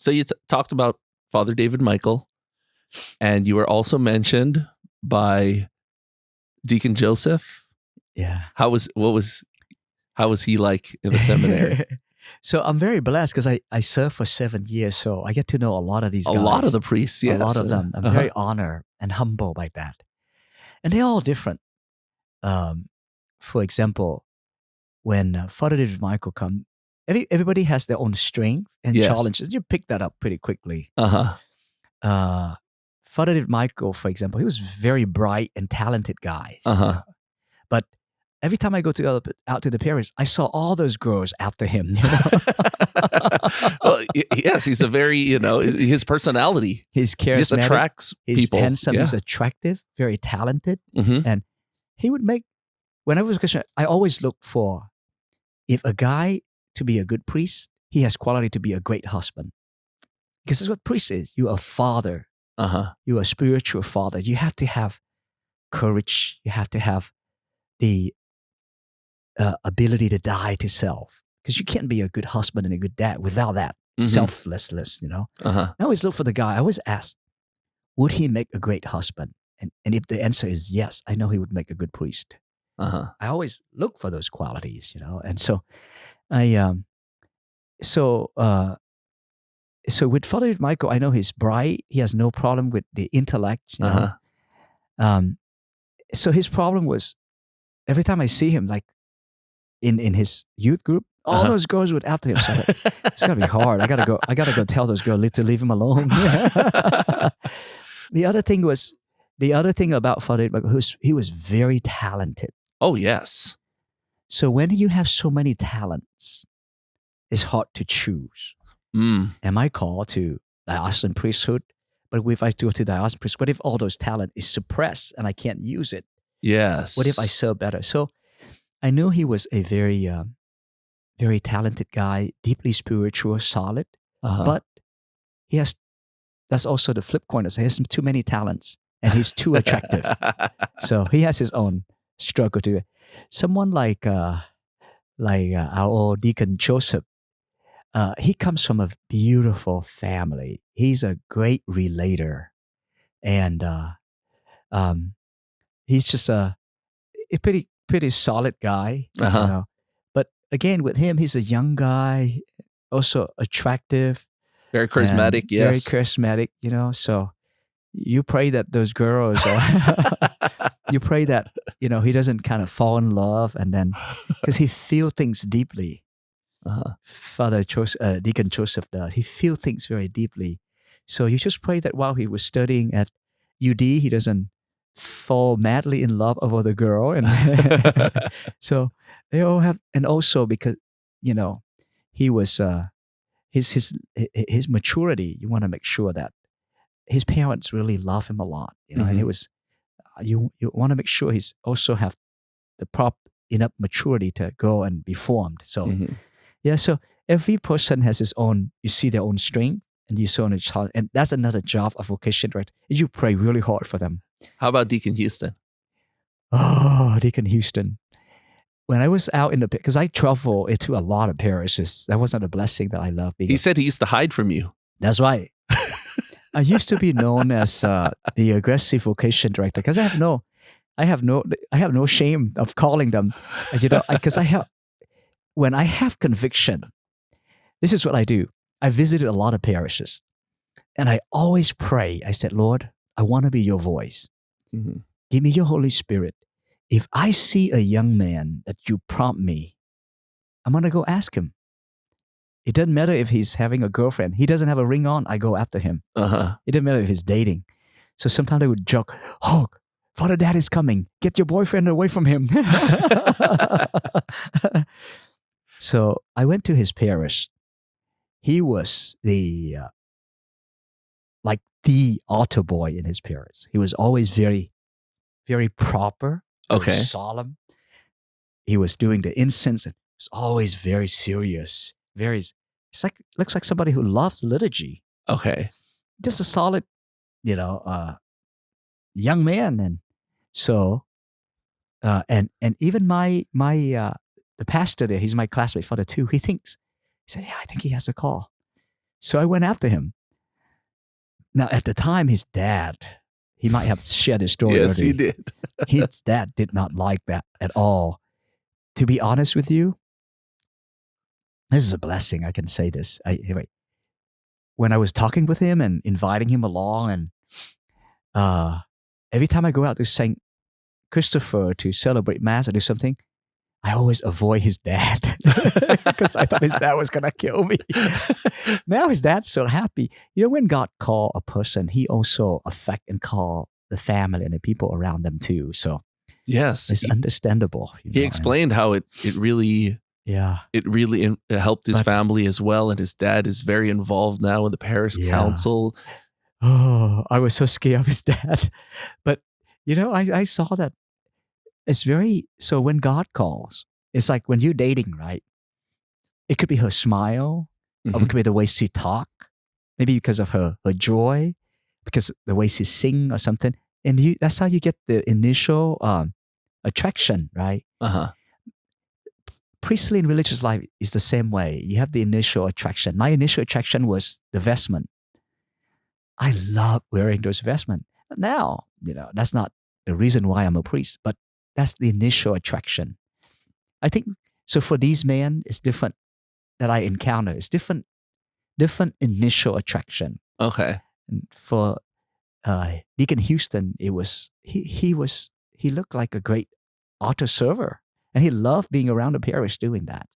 So you talked about Father David Michael, and you were also mentioned by Deacon Joseph. Yeah. How was he like in the seminary? So I'm very blessed because I served for 7 years, so I get to know a lot of these A guys. lot of the priests, yes. A lot of them. I'm very honored and humbled by that. And they're all different. For example, when Father David Michael come, everybody has their own strength and challenges. You pick that up pretty quickly. Father David Michael, for example, he was very bright and talented guy. But every time I go out to the parish, I saw all those girls after him. Well, yes, he's a very, his personality. He's charismatic. Just attracts people. He's handsome. Yeah. He's attractive, very talented. And he would make, when I was a Christian, I always look for, if a guy to be a good priest, he has quality to be a great husband. Because that's what priest is. You're a father. You're a spiritual father. You have to have courage. You have to have the ability to die to self, because you can't be a good husband and a good dad without that selflessness. I always look for the guy. I always ask, would he make a great husband? And if the answer is yes, I know he would make a good priest. I always look for those qualities, And so so with Father Michael, I know he's bright. He has no problem with the intellect. So his problem was, every time I see him, like in his youth group, all those girls would after him. So it's gonna be hard. I gotta go tell those girls to leave him alone. The other thing about Father Michael, he was very talented. Oh yes. So when you have so many talents, it's hard to choose. Am I called to diocesan priesthood? But if I go to diocesan priesthood, what if all those talent is suppressed and I can't use it? Yes. What if I serve better? So I knew he was a very, very talented guy, deeply spiritual, solid. But that's also the flip coin. He has too many talents and he's too attractive. So he has his own struggle to it. Someone like our old Deacon Joseph, he comes from a beautiful family. He's a great relator. And he's just a pretty solid guy. But again, with him, he's a young guy, also attractive. Very charismatic, yes. Very charismatic, So you pray that those girls, you pray that, he doesn't kind of fall in love, and then, because he feels things deeply. Father Deacon Joseph does. He feels things very deeply. So you just pray that while he was studying at UD, he doesn't fall madly in love over the girl. And so they all have, and also because, he was, his maturity, you want to make sure that his parents really love him a lot, and it was, you want to make sure he's also have the enough maturity to go and be formed. So, so every person has his own, you see their own strength and you see their own child. And that's another job of vocation, right? You pray really hard for them. How about Deacon Houston? Oh, Deacon Houston. When I was out because I travel into a lot of parishes, that wasn't a blessing that I love. He said he used to hide from you. That's right. I used to be known as the aggressive vocation director because I have no shame of calling them, because when I have conviction, this is what I do. I visited a lot of parishes, and I always pray. I said, Lord, I want to be your voice. Give me your Holy Spirit. If I see a young man that you prompt me, I'm going to go ask him. It doesn't matter if he's having a girlfriend. He doesn't have a ring on, I go after him. It doesn't matter if he's dating. So sometimes they would joke, oh, Father Dad is coming. Get your boyfriend away from him. So I went to his parish. He was the altar boy in his parish. He was always very, very proper, very solemn. He was doing the incense and was always very serious. Looks like somebody who loves liturgy. Okay. Just a solid, young man. And so, and even the pastor there, he's my classmate, Father too. He said, yeah, I think he has a call. So I went after him. Now, at the time, his dad, he might have shared his story Yes, he already. did. His dad did not like that at all. To be honest with you, this is a blessing. I can say this. Anyway, when I was talking with him and inviting him along, and every time I go out to St. Christopher to celebrate Mass or do something, I always avoid his dad because I thought his dad was going to kill me. Now his dad's so happy. You know, when God call a person, he also affect and call the family and the people around them too. So Yes, it's understandable. he explained how it really helped his family as well, and his dad is very involved now in the parish council. Oh, I was so scared of his dad, but you know, I saw that it's very. So when God calls, it's like when you're dating, right? It could be her smile, or it could be the way she talk, maybe because of her joy, because the way she sing or something, and that's how you get the initial attraction, right? Priestly and religious life is the same way. You have the initial attraction. My initial attraction was the vestment. I love wearing those vestments. Now, you know, that's not the reason why I'm a priest, but that's the initial attraction. I think so. For these men, it's different that I encounter. It's different initial attraction. Okay. And for Deacon Houston, it was he looked like a great altar server, and he loved being around the parish doing that.